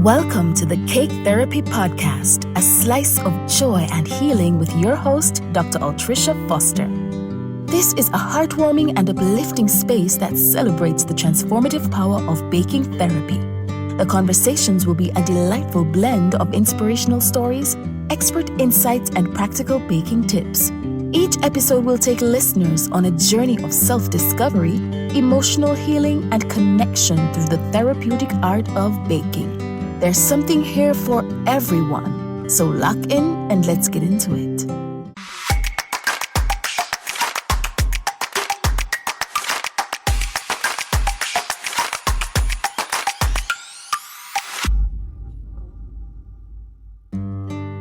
Welcome to the Cake Therapy Podcast, a slice of joy and healing with your host, Dr. Altreisha Foster. This is a heartwarming and uplifting space that celebrates the transformative power of baking therapy. The conversations will be a delightful blend of inspirational stories, expert insights, and practical baking tips. Each episode will take listeners on a journey of self-discovery, emotional healing, and connection through the therapeutic art of baking. There's something here for everyone, so lock in and let's get into it.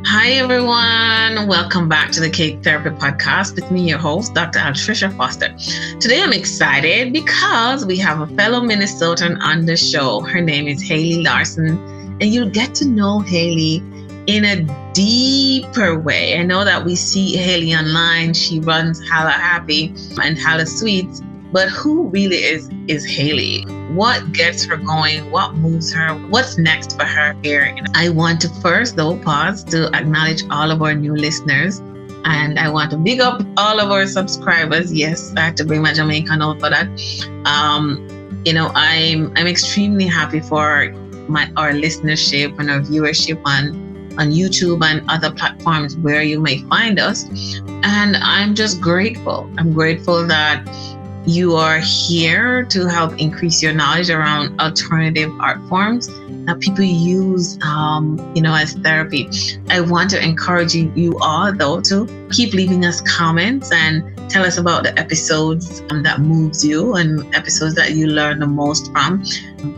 Hi everyone, welcome back to the Cake Therapy Podcast with me, your host, Dr. Altreisha Foster. Today I'm excited because we have a fellow Minnesotan on the show. Her name is Haley Larson, and you'll get to know Haley in a deeper way. I know that we see Haley online. She runs Hala Happy and Hala Sweets, but who really is Haley? What gets her going? What moves her? What's next for her here? I want to first, though, pause to acknowledge all of our new listeners. And I want to big up all of our subscribers. Yes, I had to bring my Jamaican out for that. I'm extremely happy for our listenership and our viewership on YouTube and other platforms where you may find us. And I'm just grateful. I'm grateful that you are here to help increase your knowledge around alternative art forms that people use, as therapy. I want to encourage you all, though, to keep leaving us comments and tell us about the episodes that moves you and episodes that you learn the most from.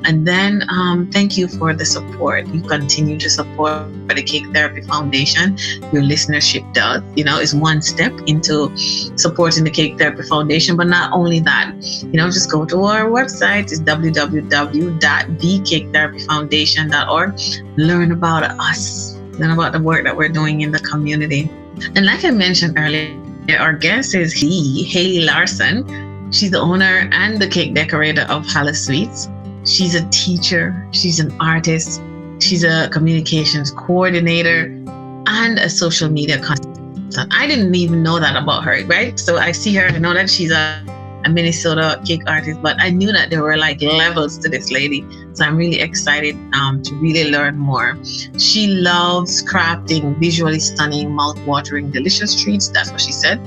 And then thank you for the support. You continue to support the Cake Therapy Foundation. Your listenership does, is one step into supporting the Cake Therapy Foundation. But not only that, just go to our website. It's www.thecaketherapyfoundation.org. Learn about us. Learn about the work that we're doing in the community. And like I mentioned earlier, our guest is Haley Larson. She's the owner and the cake decorator of Hala Sweets. She's a teacher. She's an artist. She's a communications coordinator and a social media consultant. I didn't even know that about her, right? So I see her, I know that she's a Minnesota cake artist, but I knew that there were levels to this lady. So I'm really excited to really learn more. She loves crafting visually stunning, mouth-watering, delicious treats. That's what she said.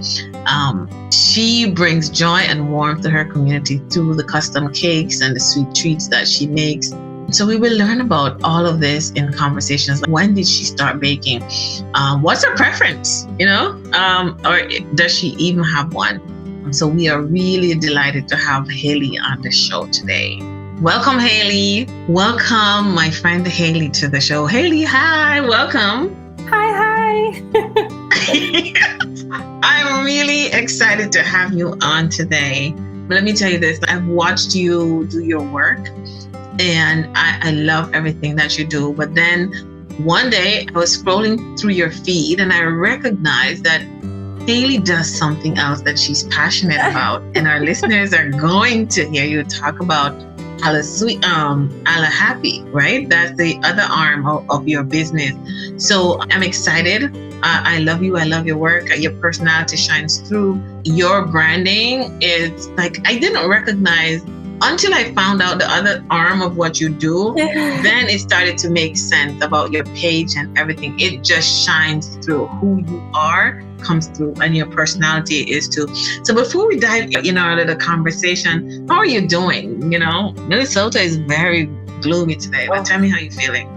She brings joy and warmth to her community through the custom cakes and the sweet treats that she makes. So we will learn about all of this in conversations. Like, when did she start baking? What's her preference? Or does she even have one? So we are really delighted to have Haley on the show today. Welcome, Haley. Welcome, my friend Haley, to the show. Haley, hi, welcome. Hi. I'm really excited to have you on today. But let me tell you this, I've watched you do your work and I love everything that you do. But then one day I was scrolling through your feed and I recognized that Haley does something else that she's passionate about, and our listeners are going to hear you talk about Hala Happy, right? That's the other arm of your business. So I'm excited. I love you. I love your work. Your personality shines through. Your branding is I didn't recognize until I found out the other arm of what you do. Then it started to make sense about your page and everything. It just shines through. Who you are comes through, and your personality is too. So before we dive into the conversation, how are you doing? Minnesota is very gloomy today, but tell me how you're feeling.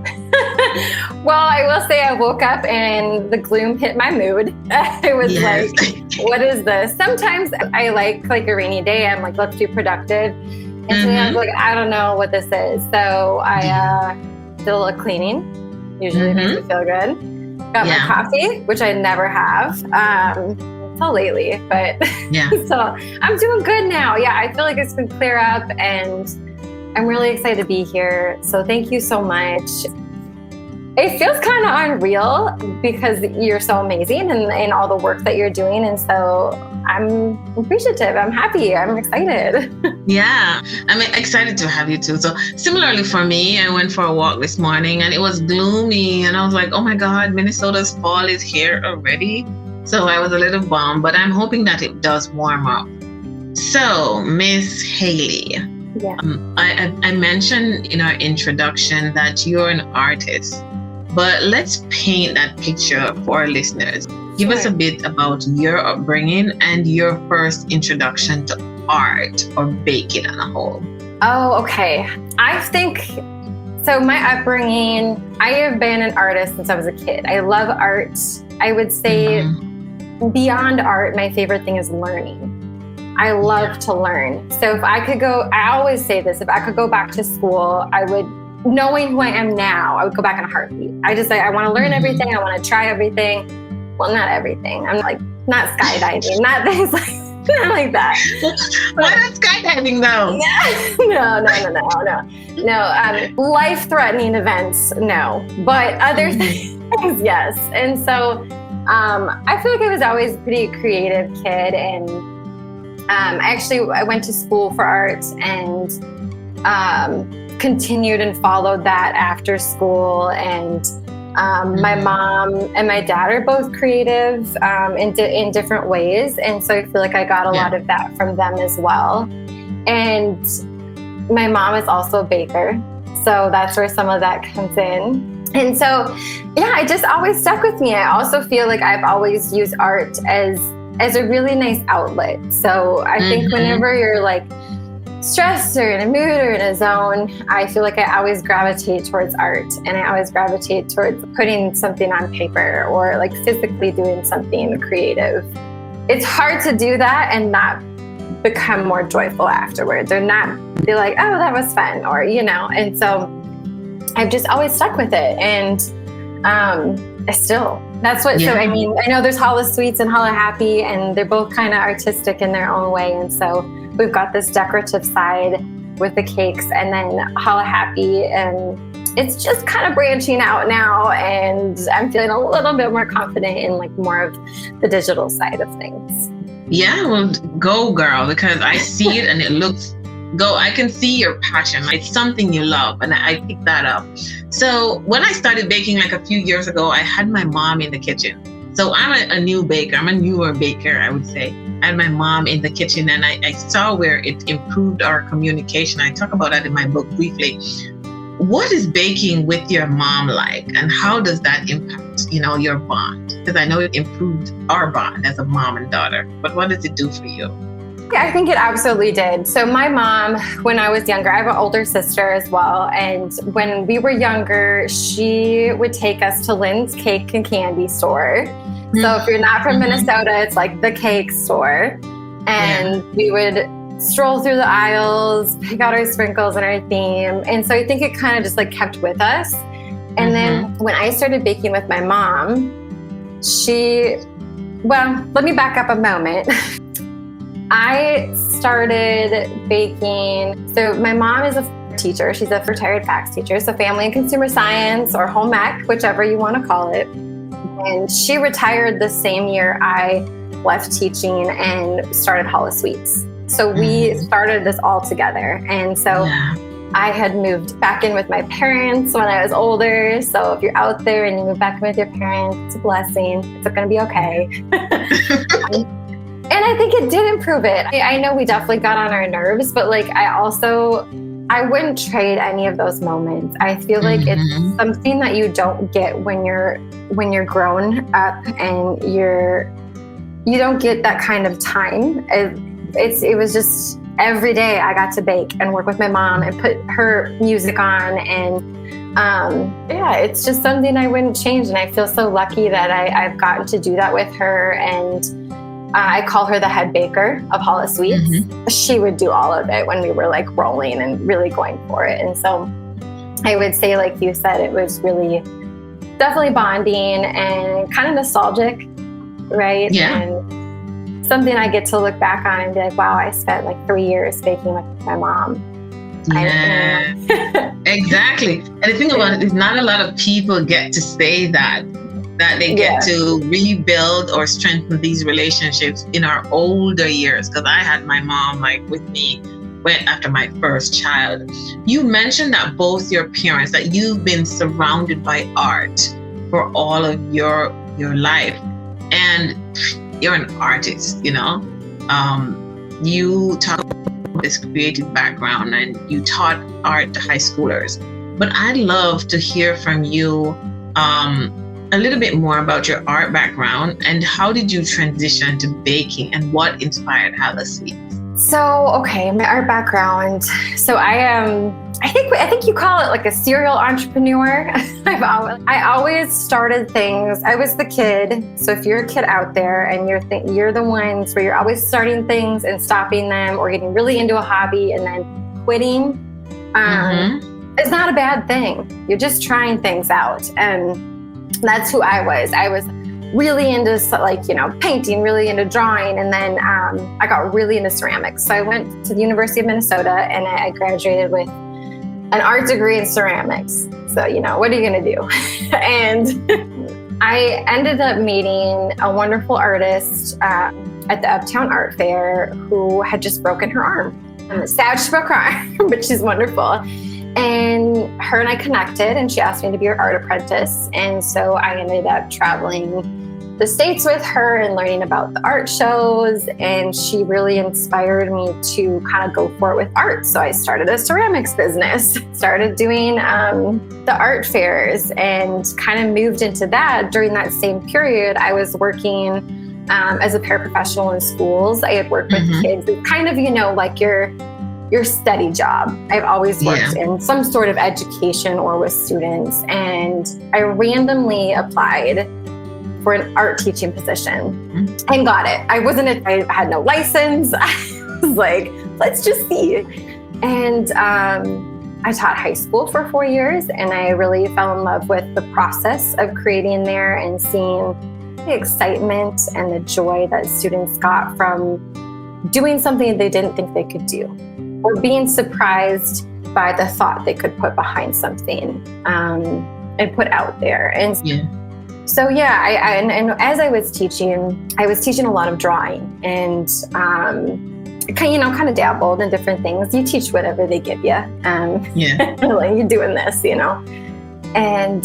Well, I will say I woke up and the gloom hit my mood. I was like, what is this? Sometimes I like a rainy day. I'm like, let's be productive. And sometimes I was like, I don't know what this is. So I did a little cleaning. Usually makes me feel good. Got my coffee, which I never have. Until lately, but so I'm doing good now. Yeah, I feel like it's been clear up and I'm really excited to be here. So thank you so much. it feels kind of unreal because you're so amazing and all the work that you're doing. And so I'm appreciative. I'm happy. I'm excited. Yeah, I'm excited to have you too. So similarly for me, I went for a walk this morning and it was gloomy and I was like, oh my God, Minnesota's fall is here already. So I was a little bummed, but I'm hoping that it does warm up. So Miss Haley, Yeah. I mentioned in our introduction that you're an artist, but let's paint that picture for our listeners. Give us a bit about your upbringing and your first introduction to art or baking on a whole. Oh, okay. I think, so my upbringing, I have been an artist since I was a kid. I love art. I would say beyond art, my favorite thing is learning. I love to learn. So if I could go, I always say this, if I could go back to school, I would, knowing who I am now, I would go back in a heartbeat. I just say, I want to learn everything. I want to try everything. Well, not everything. I'm like, not skydiving, not things like that. Why not skydiving though? No. Life-threatening events, no. But other things, yes. And so I feel like I was always a pretty creative kid. And I went to school for art and continued and followed that after school. And my mom and my dad are both creative in different ways. And so I feel like I got a lot of that from them as well. And my mom is also a baker. So that's where some of that comes in. And so, it just always stuck with me. I also feel like I've always used art as a really nice outlet. So I think whenever you're like stressed or in a mood or in a zone, I feel like I always gravitate towards art, and I always gravitate towards putting something on paper or like physically doing something creative. It's hard to do that and not become more joyful afterwards, or not be like, oh, that was fun, or, and so I've just always stuck with it. And that's what, so I mean, I know there's Holla Sweets and Holla Happy, and they're both kind of artistic in their own way. And so we've got this decorative side with the cakes, and then Holla Happy, and it's just kind of branching out now, and I'm feeling a little bit more confident in like more of the digital side of things. Yeah, well, go girl, because I see it and it looks, I can see your passion. It's something you love, and I picked that up. So when I started baking like a few years ago, I had my mom in the kitchen. So I'm a new baker. I'm a newer baker, I would say. I had my mom in the kitchen, and I saw where it improved our communication. I talk about that in my book briefly. What is baking with your mom like, and how does that impact, your bond? Because I know it improved our bond as a mom and daughter, but what does it do for you? Yeah, I think it absolutely did. So my mom, when I was younger, I have an older sister as well. And when we were younger, she would take us to Lynn's Cake and Candy store. So if you're not from Minnesota, it's like the cake store. And we would stroll through the aisles, pick out our sprinkles and our theme. And so I think it kind of just like kept with us. And then when I started baking with my mom, let me back up a moment. I started baking. So my mom is a teacher. She's a retired FACS teacher. So family and consumer science, or home ec, whichever you want to call it. And she retired the same year I left teaching and started Holla Sweets. So we started this all together. And so I had moved back in with my parents when I was older. So if you're out there and you move back in with your parents, it's a blessing. It's going to be okay. And I think it did improve it. I know we definitely got on our nerves, but like I wouldn't trade any of those moments. I feel like it's something that you don't get when you're grown up, and you don't get that kind of time. It was just every day I got to bake and work with my mom and put her music on, and it's just something I wouldn't change. And I feel so lucky that I've gotten to do that with her. And I call her the head baker of Holla Sweets. She would do all of it when we were like rolling and really going for it. And so I would say, like you said, it was really definitely bonding and kind of nostalgic, right? Yeah. And something I get to look back on and be like, wow, I spent like 3 years baking with my mom. Yeah, exactly. And the thing about it is not a lot of people get to say that they get to rebuild or strengthen these relationships in our older years. Because I had my mom with me went after my first child. You mentioned that both your parents, that you've been surrounded by art for all of your life, and you're an artist, you talk about this creative background and you taught art to high schoolers, but I'd love to hear from you a little bit more about your art background and how did you transition to baking and what inspired Haley Sweets? So, okay, my art background. So I think you call it like a serial entrepreneur. I always started things. I was the kid. So if you're a kid out there and you're the ones where you're always starting things and stopping them or getting really into a hobby and then quitting, it's not a bad thing. You're just trying things out. And that's who I was. I was really into painting, really into drawing. And then I got really into ceramics. So I went to the University of Minnesota and I graduated with an art degree in ceramics. So, what are you going to do? And I ended up meeting a wonderful artist at the Uptown Art Fair who had just broken her arm. Sad she broke her arm, but she's wonderful. And her and I connected and she asked me to be her art apprentice. And so I ended up traveling the States with her and learning about the art shows. And she really inspired me to kind of go for it with art. So I started a ceramics business, started doing the art fairs and kind of moved into that. During that same period, I was working as a paraprofessional in schools. I had worked with kids. It's kind of, like your steady job. I've always worked in some sort of education or with students. And I randomly applied for an art teaching position and got it. I had no license. I was like, let's just see. And I taught high school for 4 years and I really fell in love with the process of creating there and seeing the excitement and the joy that students got from doing something they didn't think they could do, or being surprised by the thought they could put behind something and put out there. And so, and as I was teaching a lot of drawing and kind of dabbled in different things. You teach whatever they give you. Like you're doing this, And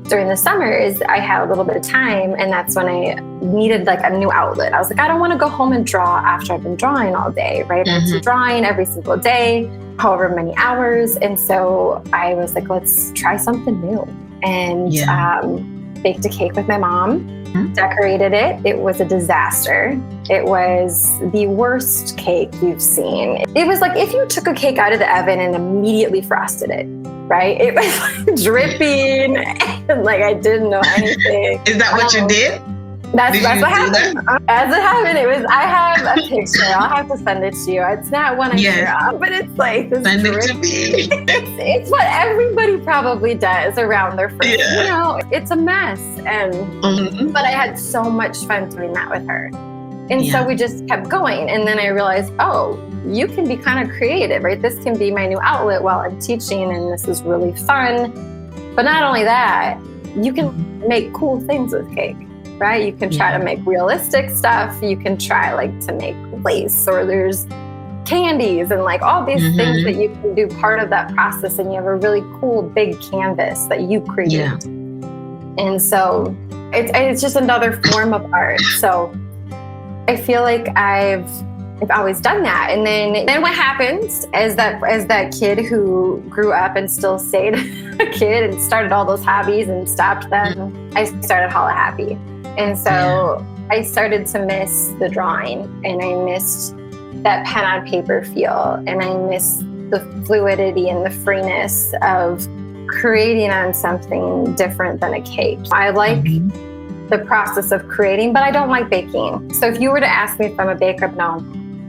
during the summers, I had a little bit of time, and that's when I needed a new outlet. I was like, I don't want to go home and draw after I've been drawing all day, right? I was drawing every single day, however many hours. And so I was like, let's try something new. And baked a cake with my mom, decorated it. It was a disaster. It was the worst cake you've seen. It was like if you took a cake out of the oven and immediately frosted it, right? It was dripping and I didn't know anything. Is that what you did? That's what happened. As it happened, I have a picture. I'll have to send it to you. It's not one I share, but it's this send it to me. It's what everybody probably does around their first. It's a mess. And but I had so much fun doing that with her. And so we just kept going. And then I realized, you can be kind of creative, right? This can be my new outlet while I'm teaching, and this is really fun. But not only that, you can make cool things with cake. Right? You can try to make realistic stuff. You can try to make lace, or there's candies and all these things that you can do part of that process. And you have a really cool big canvas that you create. Yeah. And so it's just another form of art. So I feel like I've always done that. And then what happens as that kid who grew up and still stayed a kid and started all those hobbies and stopped them, I started Holla Happy. And so I started to miss the drawing, and I missed that pen on paper feel, and I missed the fluidity and the freeness of creating on something different than a cake. I like the process of creating, but I don't like baking. So if you were to ask me if I'm a baker, no,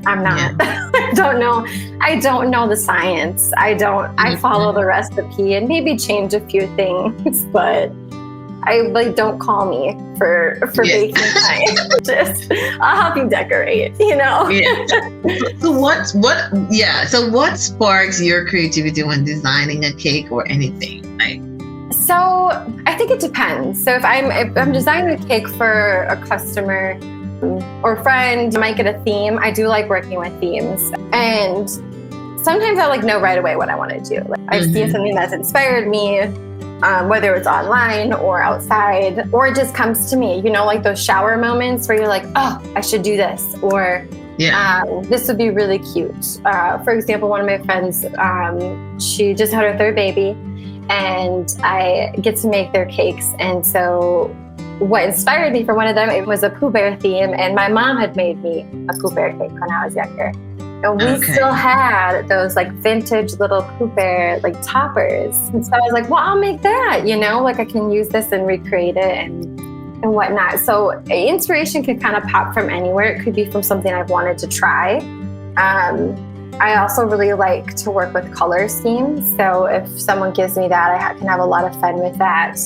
I'm not. I don't know the science. I follow the recipe and maybe change a few things, but like, don't call me for baking time. Just, I'll help you decorate, Yeah. So what sparks your creativity when designing a cake or anything? Like, so I think it depends. So if I'm designing a cake for a customer or friend, I might get a theme. I do like working with themes, and sometimes I like know right away what I want to do. Like, I've seen something that's inspired me, whether it's online or outside, or it just comes to me, like those shower moments where you're like, oh, I should do this, or this would be really cute. For example, one of my friends, she just had her third baby, and I get to make their cakes. And so what inspired me for one of them, it was a Pooh Bear theme, and my mom had made me a Pooh Bear cake when I was younger. And we still had those like vintage little Pooh Bear like toppers. And so I was like, well, I'll make that, like I can use this and recreate it and whatnot. So inspiration can kind of pop from anywhere. It could be from something I've wanted to try. I also really like to work with color schemes. So if someone gives me that, I can have a lot of fun with that.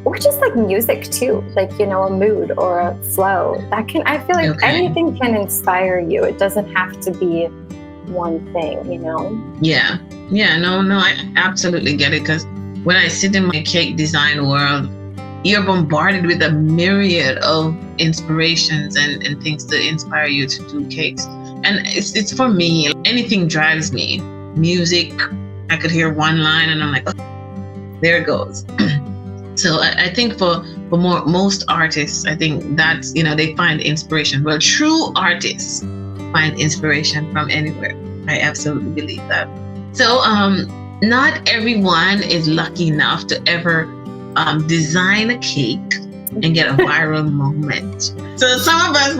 Or just like music too, like, a mood or a flow. I feel like anything can inspire you. It doesn't have to be one thing, Yeah. Yeah, no, I absolutely get it. Because when I sit in my cake design world, you're bombarded with a myriad of inspirations and things to inspire you to do cakes. And it's for me, anything drives me. Music, I could hear one line and I'm like, oh, there it goes. So I think for most artists, I think that's, they find inspiration. Well, true artists find inspiration from anywhere. I absolutely believe that. So not everyone is lucky enough to ever design a cake and get a viral moment. So some of us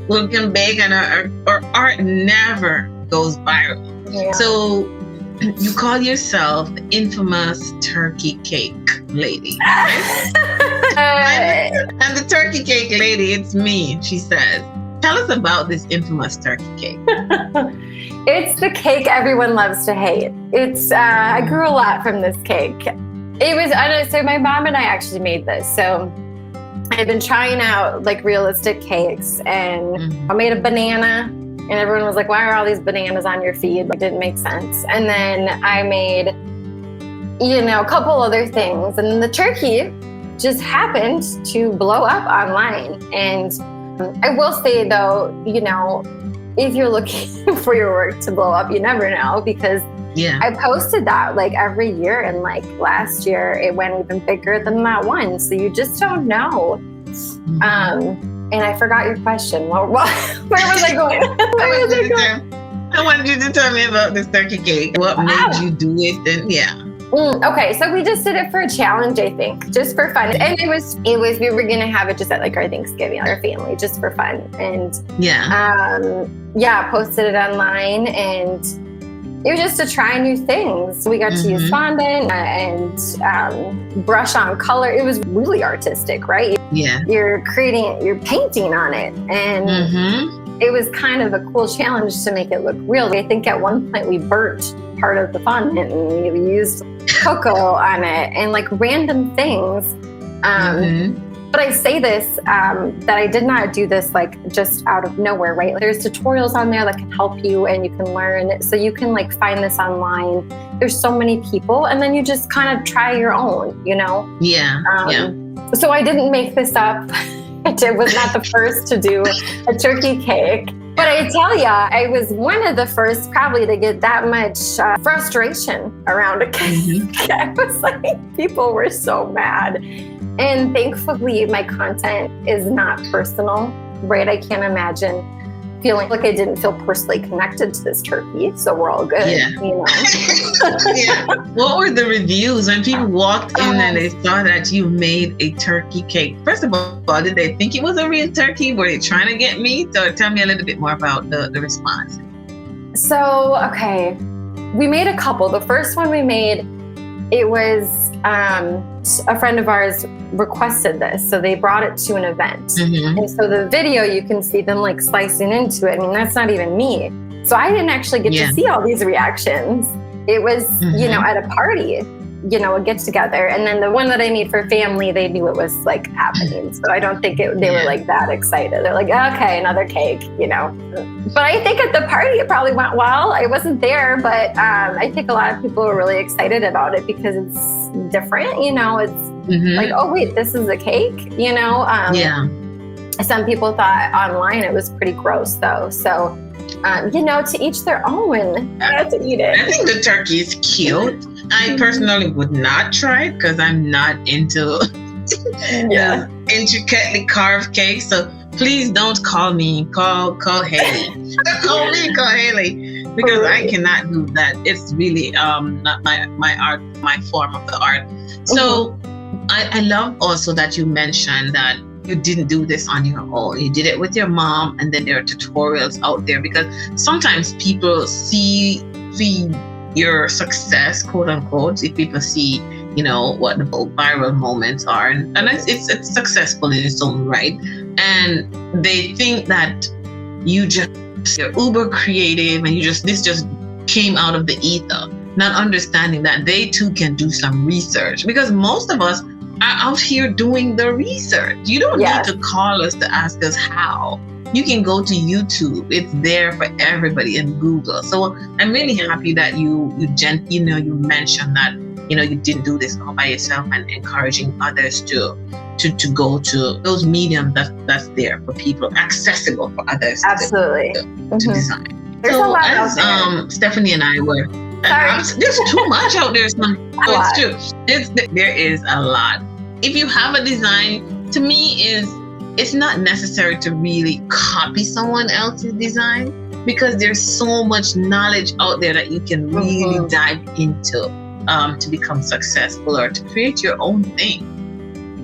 will can bake and our art never goes viral. Yeah. So you call yourself the infamous turkey cake lady. I'm the turkey cake lady. It's me, she says. Tell us about this infamous turkey cake. It's the cake everyone loves to hate. I grew a lot from this cake. So my mom and I actually made this. So I've been trying out like realistic cakes, and I made a banana. And everyone was like, why are all these bananas on your feed? It didn't make sense. And then I made, a couple other things. And the turkey just happened to blow up online. And I will say, though, if you're looking for your work to blow up, you never know, because I posted that like every year. And like last year, it went even bigger than that one. So you just don't know. And I forgot your question. Where was I going? I wanted you to tell me about this turkey cake. What made you do it? And okay, so we just did it for a challenge, I think, just for fun. And it was we were gonna have it just at like our Thanksgiving, our family, just for fun. And posted it online, and it was just to try new things. We got to use fondant and brush on color. It was really artistic, right? Yeah. You're painting on it. And it was kind of a cool challenge to make it look real. I think at one point we burnt part of the fondant and we used cocoa on it and like random things. But I say this, that I did not do this like just out of nowhere, right? There's tutorials on there that can help you and you can learn. So you can like find this online. There's so many people, and then you just kind of try your own, So I didn't make this up. I was not the first to do a turkey cake. But I tell ya, I was one of the first probably to get that much frustration around a cake. I was like, people were so mad. And thankfully, my content is not personal, right? I can't imagine feeling like I didn't feel personally connected to this turkey. So we're all good, What were the reviews when people walked in and they saw that you made a turkey cake? First of all, did they think it was a real turkey? Were they trying to get meat? Or tell me a little bit more about the response. So, okay, we made a couple. The first one we made, it was a friend of ours requested this, so they brought it to an event. And so the video, you can see them like slicing into it. I mean, that's not even me. So I didn't actually get to see all these reactions. It was, at a party a get together. And then the one that I made for family, they knew it was like happening. So I don't think they were like that excited. They're like, okay, another cake, But I think at the party, it probably went well. I wasn't there, but I think a lot of people were really excited about it because it's different, it's like, oh wait, this is a cake, Some people thought online it was pretty gross though. So, to each their own. I had to eat it. I think the turkey is cute. I personally would not try it because I'm not into intricately carved cakes. So please don't call me. Call Haley. Call Haley because I cannot do that. It's really not my art, my form of the art. So I love also that you mentioned that you didn't do this on your own. You did it with your mom, and then there are tutorials out there because sometimes people see your success, quote unquote, if people see, what the viral moments are, and it's successful in its own right, and they think that you're uber creative and this just came out of the ether, not understanding that they too can do some research, because most of us are out here doing the research. You don't need to call us to ask us how. You can go to YouTube. It's there for everybody, in Google. So I'm really happy that you mentioned that, you didn't do this all by yourself, and encouraging others to go to those mediums that's there for people, accessible for others. Absolutely. to design. There's a lot out there. Stephanie and I were, there's too much out there. It's true. There is a lot. If you have a design, to me it's not necessary to really copy someone else's design, because there's so much knowledge out there that you can really dive into to become successful or to create your own thing.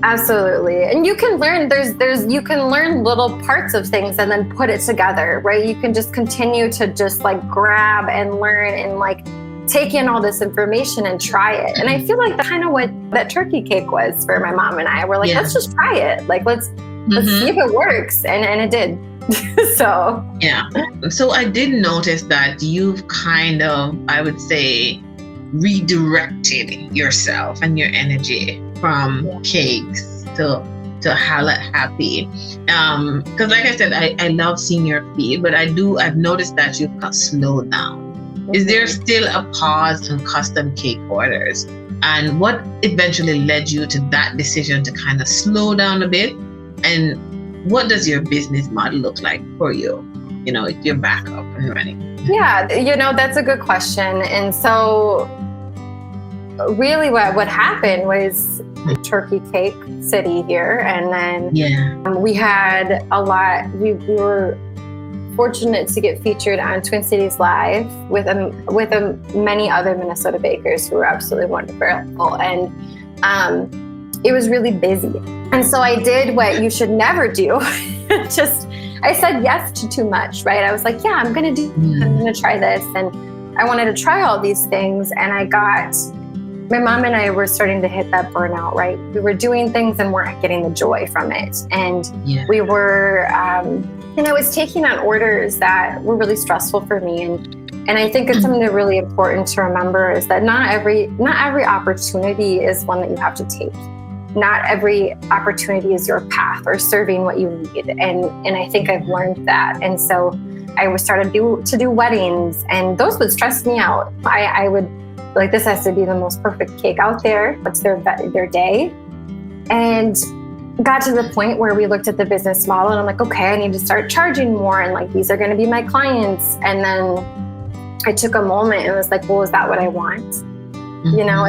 Absolutely. And you can learn, you can learn little parts of things and then put it together, right? You can just continue to just like grab and learn and like take in all this information and try it. And I feel like that's kind of what that turkey cake was for my mom and I. We're like, let's just try it. Like, let's see if it works. And it did. So. Yeah. So I did notice that you've kind of, I would say, redirected yourself and your energy from cakes to happy. Because like I said, I love seeing your feed, but I've noticed that you've got slowed down. Is there still a pause on custom cake orders? And what eventually led you to that decision to kind of slow down a bit? And what does your business model look like for you? If you're back up and running. Yeah, that's a good question. And so really what happened was Turkey Cake City here. And then we had a lot, we were fortunate to get featured on Twin Cities Live with many other Minnesota bakers who were absolutely wonderful. And it was really busy. And so I did what you should never do. I said yes to too much, right? I was like, I'm going to try this. And I wanted to try all these things. And my mom and I were starting to hit that burnout, right? We were doing things and weren't getting the joy from it. And we were, and I was taking on orders that were really stressful for me. And I think it's something really important to remember is that not every opportunity is one that you have to take. Not every opportunity is your path or serving what you need. And I think I've learned that. And so I started to do weddings, and those would stress me out. I would like, this has to be the most perfect cake out there. What's their day? And got to the point where we looked at the business model and I'm like, okay, I need to start charging more. And like, these are going to be my clients. And then I took a moment and was like, well, is that what I want?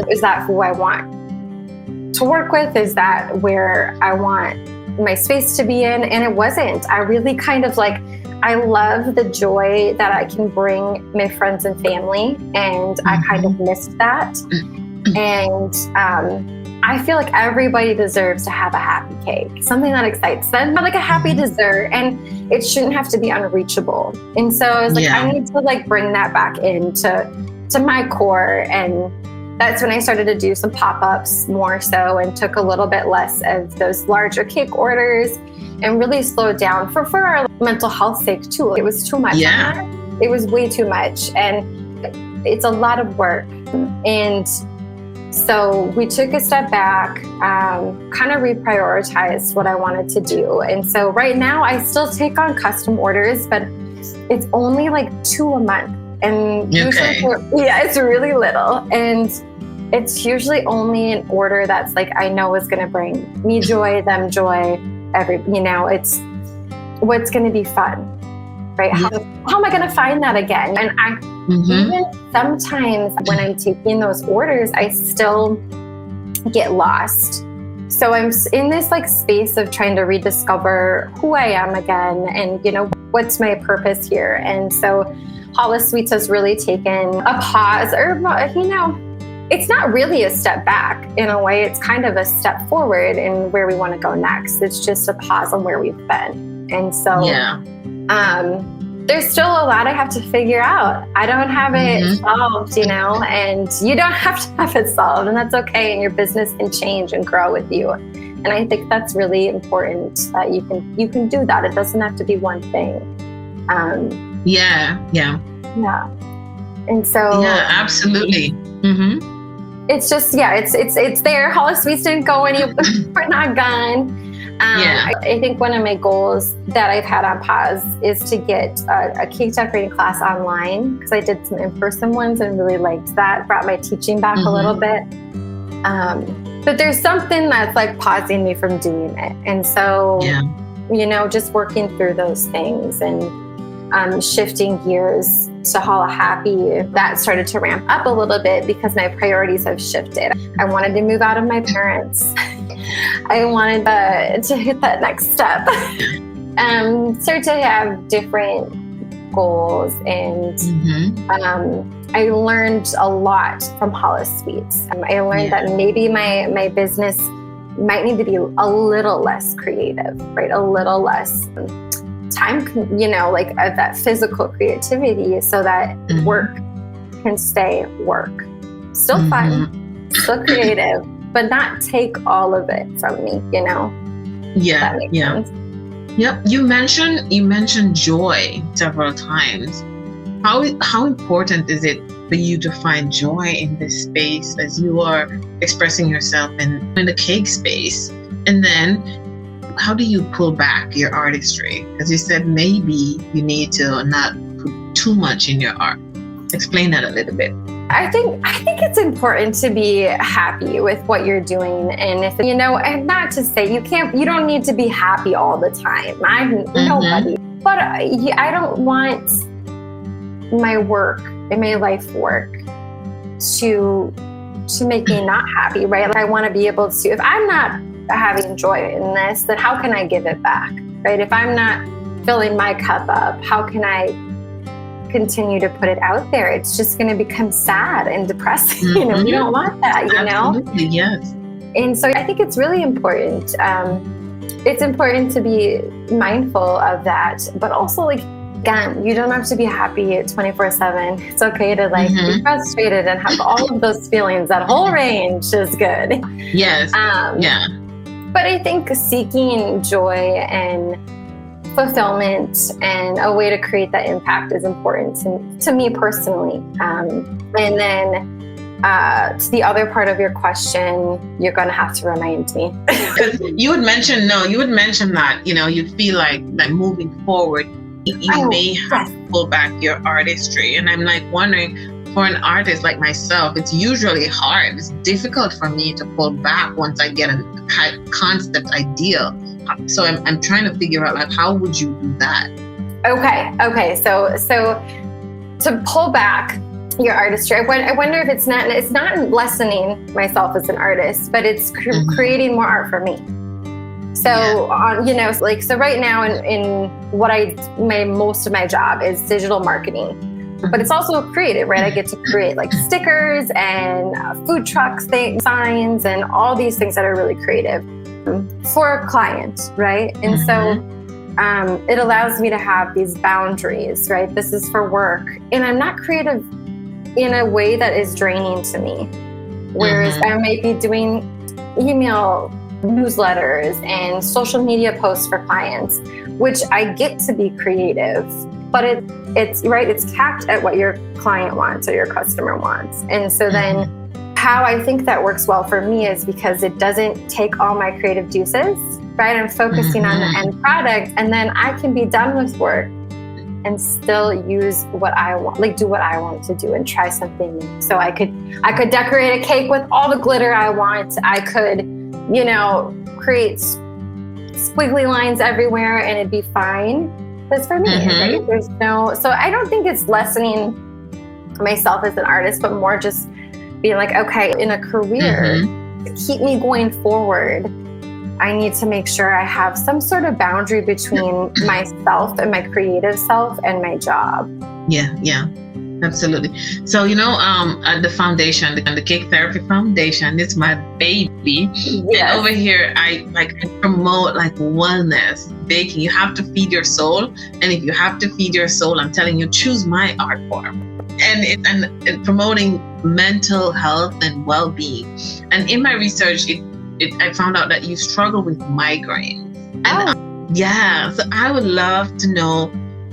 Is that who I want to work with? Is that where I want my space to be in? And it wasn't. I really kind of like, I love the joy that I can bring my friends and family. And I kind of missed that. And I feel like everybody deserves to have a happy cake, something that excites them, but like a happy dessert. And it shouldn't have to be unreachable. And so I was like, I need to like bring that back into my core. And that's when I started to do some pop-ups more so, and took a little bit less of those larger cake orders and really slowed down for our mental health sake too. It was too much. It was way too much. And it's a lot of work. And So we took a step back, kind of reprioritized what I wanted to do. And so right now I still take on custom orders, but it's only like 2 a month. And usually, it's really little. And it's usually only an order that's like, I know is going to bring me joy, them joy, it's what's going to be fun, right? How am I going to find that again? And even sometimes when I'm taking those orders, I still get lost. So I'm in this like space of trying to rediscover who I am again and, what's my purpose here. And so Hala Sweets has really taken a pause, or, it's not really a step back in a way. It's kind of a step forward in where we want to go next. It's just a pause on where we've been. And so there's still a lot I have to figure out. I don't have it solved, and you don't have to have it solved, and that's okay. And your business can change and grow with you. And I think that's really important that you can do that. It doesn't have to be one thing. And so absolutely. It's just it's there. Hala Sweets didn't go anywhere. We're not gone. I think one of my goals that I've had on pause is to get a cake decorating class online, because I did some in-person ones and really liked that. Brought my teaching back a little bit. But there's something that's like pausing me from doing it. And so, just working through those things and shifting gears to Hala Happy, that started to ramp up a little bit because my priorities have shifted. I wanted to move out of my parents. I wanted to hit that next step. Start to have different goals, and I learned a lot from Hala Sweets. I learned that maybe my business might need to be a little less creative, right? A little less time, like that physical creativity, so that work can stay work. Still fun, still creative, but not take all of it from me, Sense. Yep. You mentioned joy several times. How important is it for you to find joy in this space as you are expressing yourself in the cake space? And then how do you pull back your artistry? Because you said maybe you need to not put too much in your art. Explain that a little bit. I think it's important to be happy with what you're doing, and if and not to say you don't need to be happy all the time. I'm nobody, but I don't want my work and my life work to make me not happy, right? Like I want to be able to. If I'm not having joy in this, then how can I give it back, right? If I'm not filling my cup up, how can I continue to put it out there? It's just going to become sad and depressing. We don't want that, Absolutely, yes. And so I think it's really important. It's important to be mindful of that, but also again, you don't have to be happy 24/7. It's okay to be frustrated and have all of those feelings. That whole range is good. Yes. But I think seeking joy and fulfillment and a way to create that impact is important to me personally. And then to the other part of your question, you're going to have to remind me. You would mention that, you feel like moving forward, you may have to pull back your artistry. And I'm wondering, for an artist like myself, it's usually hard. It's difficult for me to pull back once I get a concept idea. So I'm trying to figure out how would you do that? Okay. So to pull back your artistry, I wonder if it's not lessening myself as an artist, but it's creating more art for me. So so right now in what most of my job is digital marketing. But it's also creative, right? I get to create stickers and food trucks, signs, and all these things that are really creative for a client, right? And so it allows me to have these boundaries, right? This is for work. And I'm not creative in a way that is draining to me. Whereas I might be doing email newsletters and social media posts for clients, which I get to be creative. But it's capped at what your client wants or your customer wants. And so then how I think that works well for me is because it doesn't take all my creative juices, right? I'm focusing on the end product, and then I can be done with work and still use what I want, like do what I want to do and try something new. So I could decorate a cake with all the glitter I want. I could, create squiggly lines everywhere and it'd be fine. That's for me, right? So I don't think it's lessening myself as an artist, but more just being like, okay, in a career, to keep me going forward, I need to make sure I have some sort of boundary between myself and my creative self and my job. Yeah, absolutely. So, at the foundation, the Cake Therapy Foundation, it's my baby. Yes. And over here, I promote wellness, baking. You have to feed your soul. And if you have to feed your soul, I'm telling you, choose my art form. And promoting mental health and well-being. And in my research, I found out that you struggle with migraines. And so I would love to know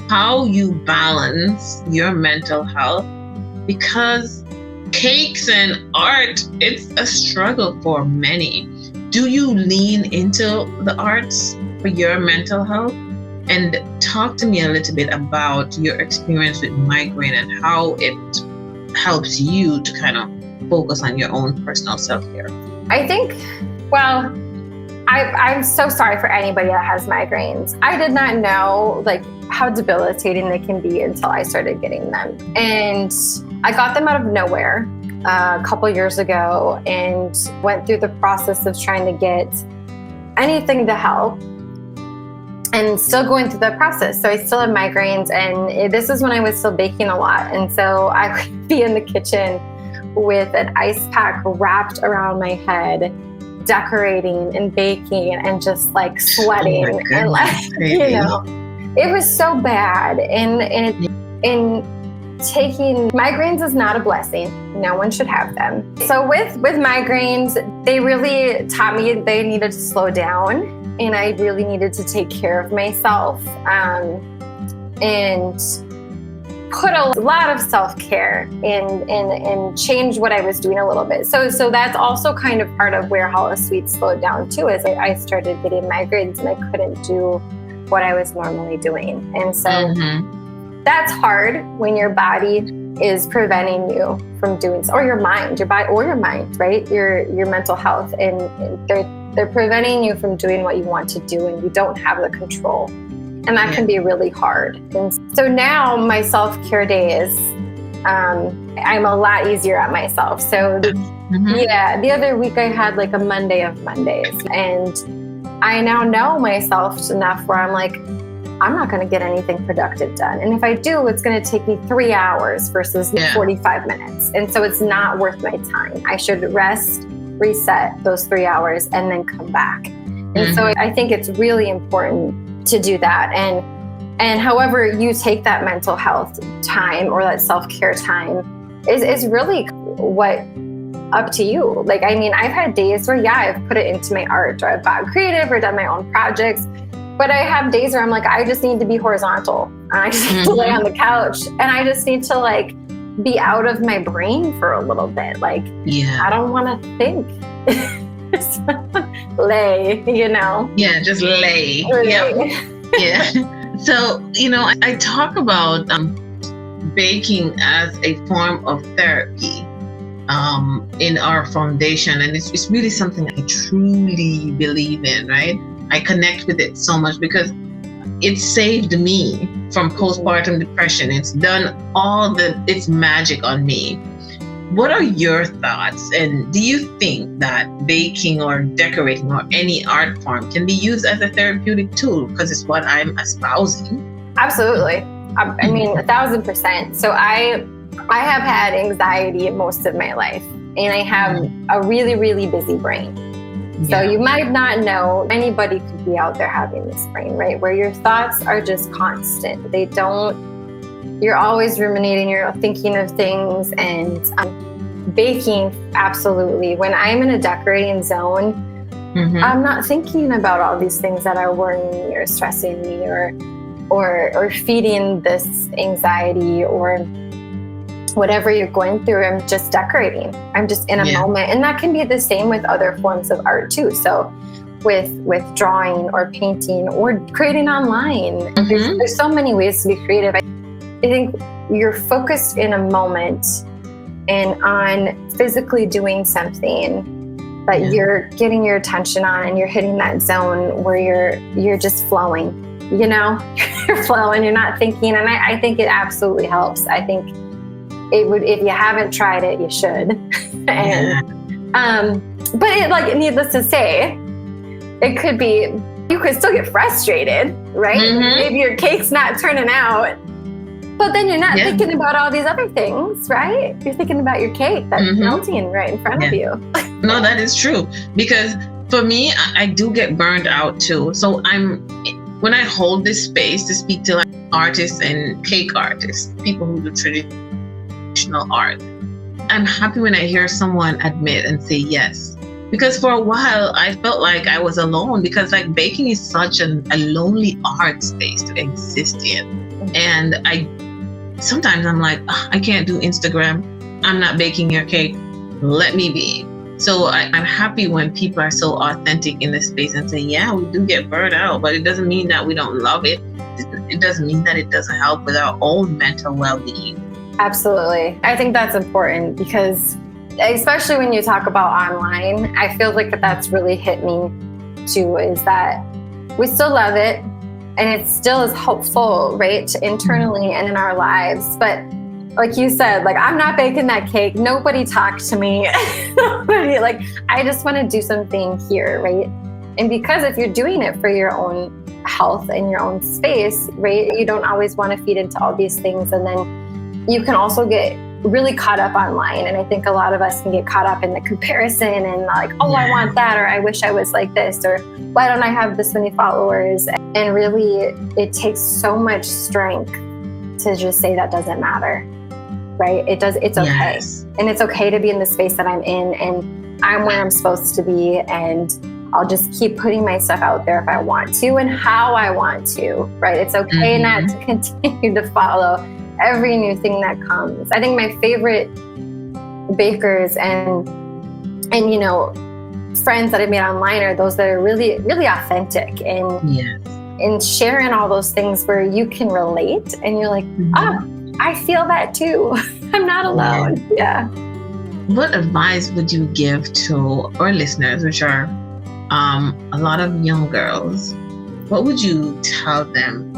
how you balance your mental health, because cakes and art, it's a struggle for many. Do you lean into the arts for your mental health? And talk to me a little bit about your experience with migraine and how it helps you to kind of focus on your own personal self-care. I think, I'm so sorry for anybody that has migraines. I did not know how debilitating they can be until I started getting them. And I got them out of nowhere a couple years ago and went through the process of trying to get anything to help. And still going through that process. So I still have migraines, and this is when I was still baking a lot. And so I would be in the kitchen with an ice pack wrapped around my head, decorating and baking and just sweating. And it was so bad. And taking migraines is not a blessing. No one should have them. So with migraines, they really taught me they needed to slow down. And I really needed to take care of myself and put a lot of self-care and change what I was doing a little bit. So that's also kind of part of where Holosuite slowed down too, is I started getting migraines and I couldn't do what I was normally doing. And so that's hard when your body is preventing you from doing so, or your mind, right? Your mental health, and they're preventing you from doing what you want to do, and you don't have the control. And that can be really hard. And so now my self-care days, I'm a lot easier at myself. So the other week I had a Monday of Mondays, and I now know myself enough where I'm I'm not going to get anything productive done. And if I do, it's going to take me 3 hours versus 45 minutes. And so it's not worth my time. I should rest, reset those 3 hours, and then come back. And so I think it's really important to do that. And however you take that mental health time or that self-care time is really what up to you. I've had days where, I've put it into my art, or I've gotten creative or done my own projects. But I have days where I'm I just need to be horizontal. I just need to lay on the couch, and I just need to be out of my brain for a little bit. I don't want to think. Just lay, Yeah, just lay. Yeah. So, I talk about baking as a form of therapy in our foundation. And it's really something I truly believe in, right? I connect with it so much because it saved me from postpartum depression. It's done its magic on me. What are your thoughts? And do you think that baking or decorating or any art form can be used as a therapeutic tool? Because it's what I'm espousing. Absolutely. 1,000%. So I have had anxiety most of my life, and I have a really, really busy brain. So you might not know, anybody could be out there having this brain, right? Where your thoughts are just constant. You're always ruminating, you're thinking of things. And baking, absolutely. When I'm in a decorating zone, I'm not thinking about all these things that are worrying me or stressing me or feeding this anxiety or whatever you're going through, I'm just decorating. I'm just in a moment. And that can be the same with other forms of art too. So with drawing or painting or creating online, there's so many ways to be creative. I think you're focused in a moment and on physically doing something that you're getting your attention on, and you're hitting that zone where you're just flowing, you're flowing, you're not thinking. And I think it absolutely helps. I think it would, if you haven't tried it, you should. But it, needless to say, it could be, you could still get frustrated, right? Maybe your cake's not turning out, but then you're not thinking about all these other things, right? You're thinking about your cake that's melting right in front of you. No, that is true. Because for me, I do get burned out too. So when I hold this space to speak to artists and cake artists, people who do traditional art, I'm happy when I hear someone admit and say yes. Because for a while, I felt like I was alone, because baking is such a lonely art space to exist in. And sometimes I'm like, I can't do Instagram. I'm not baking your cake. Let me be. So I'm happy when people are so authentic in this space and say, yeah, we do get burned out, but it doesn't mean that we don't love it. It doesn't mean that it doesn't help with our own mental well-being. Absolutely. I think that's important, because especially when you talk about online, I feel like that's really hit me too, is that we still love it and it still is helpful, right, internally and in our lives. But like you said, I'm not baking that cake. Nobody talked to me. Nobody, I just want to do something here, right? And because if you're doing it for your own health and your own space, right, you don't always want to feed into all these things. And then you can also get really caught up online. And I think a lot of us can get caught up in the comparison and I want that, or I wish I was like this, or why don't I have this many followers? And really, it takes so much strength to just say that doesn't matter, right? It's okay. And it's okay to be in the space that I'm in, and I'm where I'm supposed to be. And I'll just keep putting my stuff out there if I want to and how I want to, right? It's okay not to continue to follow every new thing that comes. I think my favorite bakers and friends that I've made online are those that are really, really authentic and sharing all those things where you can relate and you're like, I feel that too. I'm not alone. Yeah. What advice would you give to our listeners, which are a lot of young girls? What would you tell them?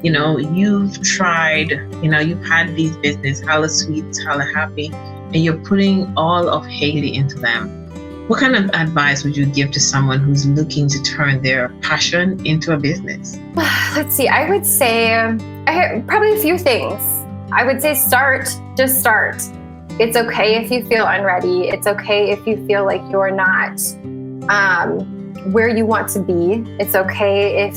You've tried, you've had these business, Hella Sweets, Hella Happy, and you're putting all of Haley into them. What kind of advice would you give to someone who's looking to turn their passion into a business? Let's see. I would say probably a few things. I would say just start. It's okay if you feel unready. It's okay if you feel like you're not where you want to be. It's okay if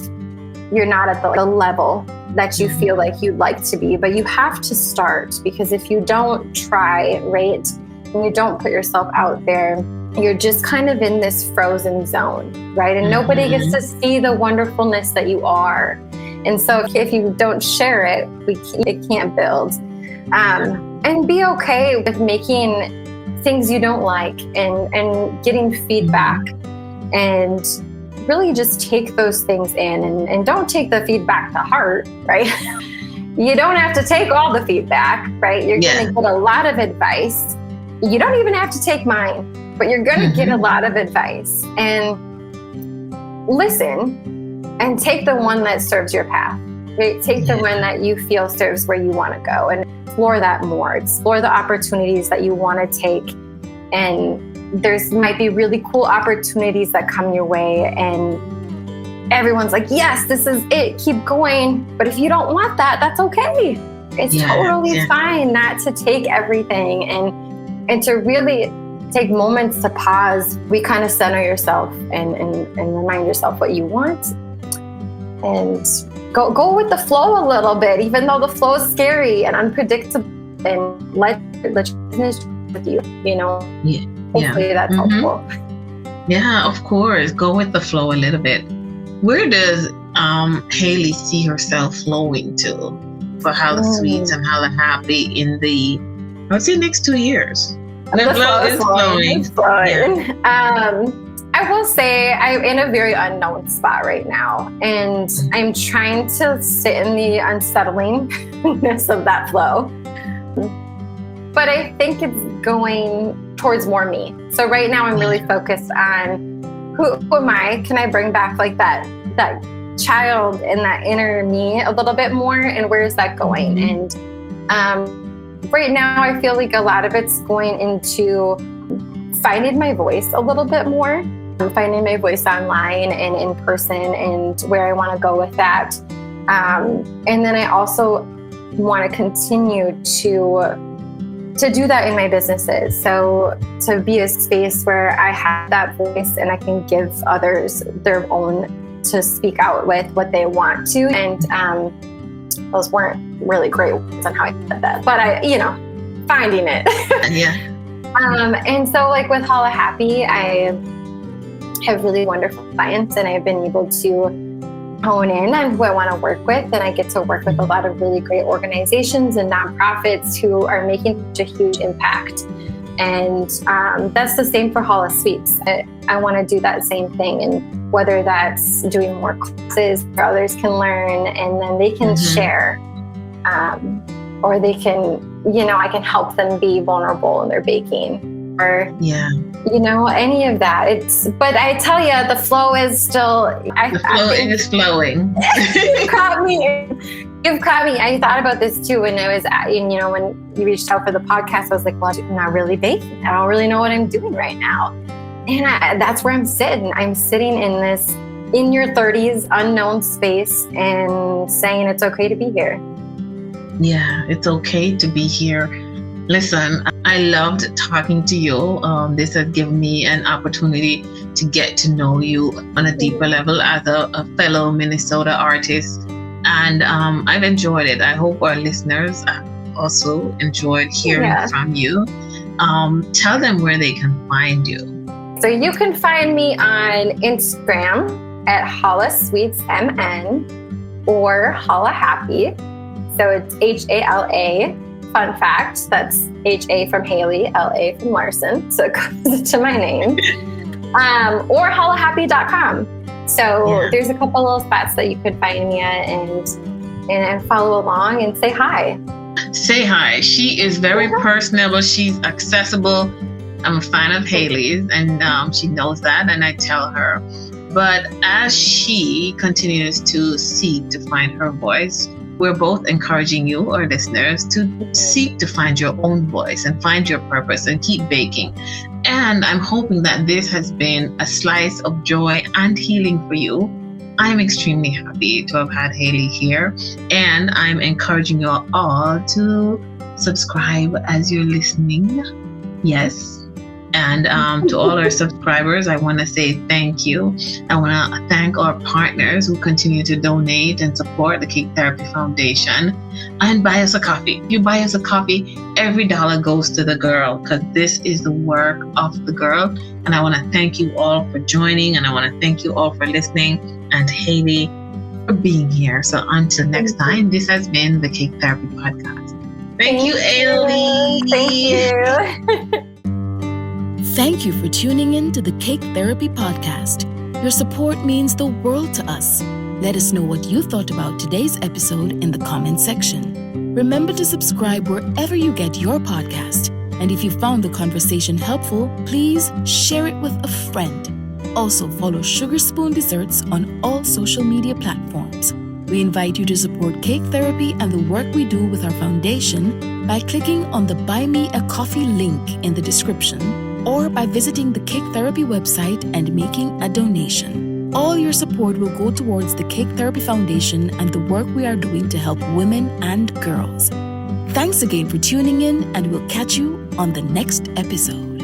you're not at the level that you feel like you'd like to be, but you have to start, because if you don't try, right, and you don't put yourself out there, you're just kind of in this frozen zone, right? And nobody gets to see the wonderfulness that you are. And so if you don't share it, it can't build. And be okay with making things you don't like and getting feedback, and really just take those things in and don't take the feedback to heart, right? You don't have to take all the feedback, right? You're going to get a lot of advice. You don't even have to take mine, but you're going to get a lot of advice, and listen and take the one that serves your path, right? Take the one that you feel serves where you want to go, and explore that more. Explore the opportunities that you want to take, and there's might be really cool opportunities that come your way, and everyone's like, yes, this is it, keep going. But if you don't want that, that's okay. It's totally fine not to take everything, and to really take moments to pause, kind of center yourself and remind yourself what you want, and go with the flow a little bit, even though the flow is scary and unpredictable, and let business with you, Hopefully that's helpful. Yeah, of course. Go with the flow a little bit. Where does Haley see herself flowing to? for Hala Sweets and Hala Happy in the, I would say, next 2 years. The flow is flowing. Yeah. I will say I'm in a very unknown spot right now, and I'm trying to sit in the unsettlingness of that flow. But I think it's going towards more me. So right now I'm really focused on who am I? Can I bring back like that child and that inner me a little bit more, and where is that going? And right now I feel like a lot of it's going into finding my voice a little bit more, finding my voice online and in person, and where I want to go with that. And then I also want to continue to do that in my businesses. So to be a space where I have that voice and I can give others their own to speak out with what they want to. And those weren't really great words on how I said that, but finding it. Yeah. And so like with Hala Happy, I have really wonderful clients, and I've been able to hone in on who I want to work with. And I get to work with a lot of really great organizations and nonprofits who are making such a huge impact. And that's the same for Hala Sweets. I want to do that same thing. And whether that's doing more classes where others can learn and then they can share, or they can, I can help them be vulnerable in their baking, or any of that. But I tell you, the flow is still. The flow is flowing. You've caught me. I thought about this too when I was, when you reached out for the podcast. I was like, well, I'm not really baking. I don't really know what I'm doing right now, and that's where I'm sitting. I'm sitting in this in your 30s unknown space and saying it's okay to be here. Yeah, it's okay to be here. Listen, I loved talking to you. This has given me an opportunity to get to know you on a deeper level as a fellow Minnesota artist. And I've enjoyed it. I hope our listeners also enjoyed hearing from you. Tell them where they can find you. So you can find me on Instagram at Hala Sweets MN or Hala Happy. So it's HALA. Fun fact, that's HA from Haley, LA from Larson. So it comes to my name. Or halahappy.com. So there's a couple little spots that you could find me at and follow along and say hi. Say hi. She is very personable. She's accessible. I'm a fan of Haley's, and she knows that, and I tell her. But as she continues to seek to find her voice, we're both encouraging you, our listeners, to seek to find your own voice and find your purpose and keep baking. And I'm hoping that this has been a slice of joy and healing for you. I'm extremely happy to have had Haley here, and I'm encouraging you all to subscribe as you're listening. Yes. And to all our subscribers, I want to say thank you. I want to thank our partners who continue to donate and support the Cake Therapy Foundation and buy us a coffee. If you buy us a coffee, every dollar goes to the girl, because this is the work of the girl. And I want to thank you all for joining, and I want to thank you all for listening, and Haley for being here. So until next time, this has been the Cake Therapy Podcast. Thank you, Haley. Thank you. Thank you for tuning in to the Cake Therapy Podcast. Your support means the world to us. Let us know what you thought about today's episode in the comment section. Remember to subscribe wherever you get your podcast. And if you found the conversation helpful, please share it with a friend. Also, follow Sugar Spoon Desserts on all social media platforms. We invite you to support Cake Therapy and the work we do with our foundation by clicking on the Buy Me a Coffee link in the description, or by visiting the Cake Therapy website and making a donation. All your support will go towards the Cake Therapy Foundation and the work we are doing to help women and girls. Thanks again for tuning in, and we'll catch you on the next episode.